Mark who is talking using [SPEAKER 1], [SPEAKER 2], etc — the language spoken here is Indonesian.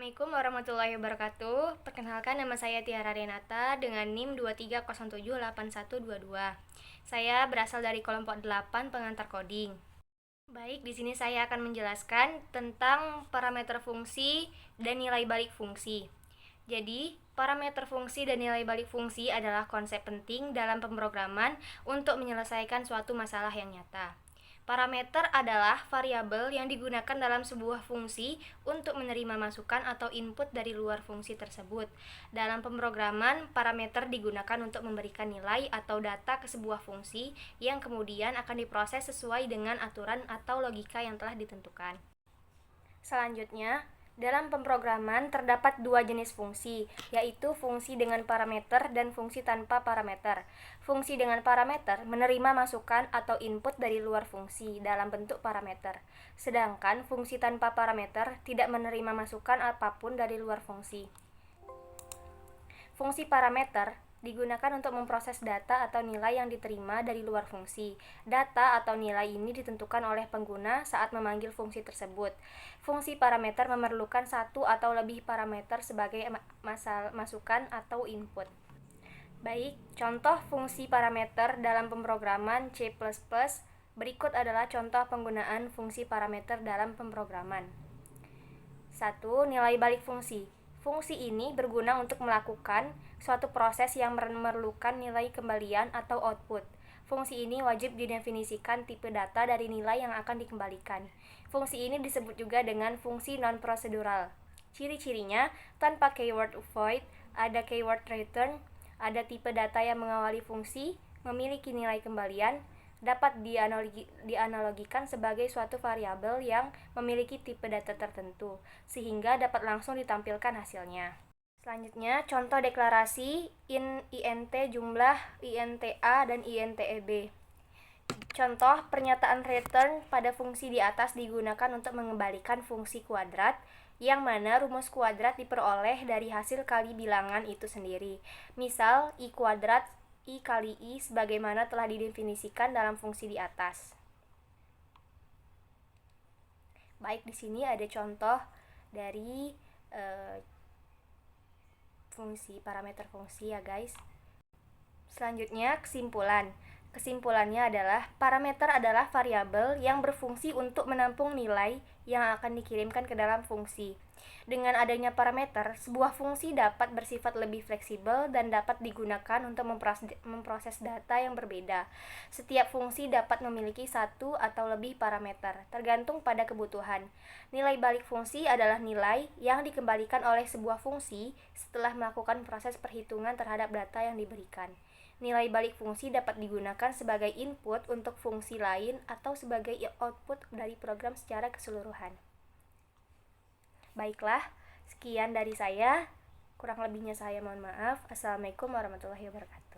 [SPEAKER 1] Assalamualaikum warahmatullahi wabarakatuh. Perkenalkan, nama saya Tiara Renata dengan NIM 23078122. Saya berasal dari kelompok 8 pengantar coding. Baik, di sini saya akan menjelaskan tentang parameter fungsi dan nilai balik fungsi. Jadi, parameter fungsi dan nilai balik fungsi adalah konsep penting dalam pemrograman untuk menyelesaikan suatu masalah yang nyata. Parameter adalah variabel yang digunakan dalam sebuah fungsi untuk menerima masukan atau input dari luar fungsi tersebut. Dalam pemrograman, parameter digunakan untuk memberikan nilai atau data ke sebuah fungsi yang kemudian akan diproses sesuai dengan aturan atau logika yang telah ditentukan. Selanjutnya, dalam pemrograman terdapat dua jenis fungsi, yaitu fungsi dengan parameter dan fungsi tanpa parameter. Fungsi dengan parameter menerima masukan atau input dari luar fungsi dalam bentuk parameter, sedangkan fungsi tanpa parameter tidak menerima masukan apapun dari luar fungsi. Fungsi parameter digunakan untuk memproses data atau nilai yang diterima dari luar fungsi. Data atau nilai ini ditentukan oleh pengguna saat memanggil fungsi tersebut. Fungsi parameter memerlukan satu atau lebih parameter sebagai masukan atau input. Baik, contoh fungsi parameter dalam pemrograman C++. Berikut adalah contoh penggunaan fungsi parameter dalam pemrograman. 1. Nilai balik fungsi. Fungsi ini berguna untuk melakukan suatu proses yang memerlukan nilai kembalian atau output. Fungsi ini wajib didefinisikan tipe data dari nilai yang akan dikembalikan. Fungsi ini disebut juga dengan fungsi non-prosedural. Ciri-cirinya, tanpa keyword void, ada keyword return, ada tipe data yang mengawali fungsi, memiliki nilai kembalian, dapat dianalogikan sebagai suatu variabel yang memiliki tipe data tertentu, sehingga dapat langsung ditampilkan hasilnya. Selanjutnya, contoh deklarasi int jumlah, int a, dan int eb. Contoh, pernyataan return pada fungsi di atas digunakan untuk mengembalikan fungsi kuadrat, yang mana rumus kuadrat diperoleh dari hasil kali bilangan itu sendiri. Misal, i kuadrat I kali I sebagaimana telah didefinisikan dalam fungsi di atas. Baik, di sini ada contoh dari fungsi parameter fungsi ya guys. Selanjutnya, kesimpulan. Kesimpulannya adalah parameter adalah variabel yang berfungsi untuk menampung nilai yang akan dikirimkan ke dalam fungsi. Dengan adanya parameter, sebuah fungsi dapat bersifat lebih fleksibel dan dapat digunakan untuk memproses data yang berbeda. Setiap fungsi dapat memiliki satu atau lebih parameter, tergantung pada kebutuhan. Nilai balik fungsi adalah nilai yang dikembalikan oleh sebuah fungsi setelah melakukan proses perhitungan terhadap data yang diberikan. Nilai balik fungsi dapat digunakan sebagai input untuk fungsi lain atau sebagai output dari program secara keseluruhan. Baiklah, sekian dari saya. Kurang lebihnya saya mohon maaf. Assalamualaikum warahmatullahi wabarakatuh.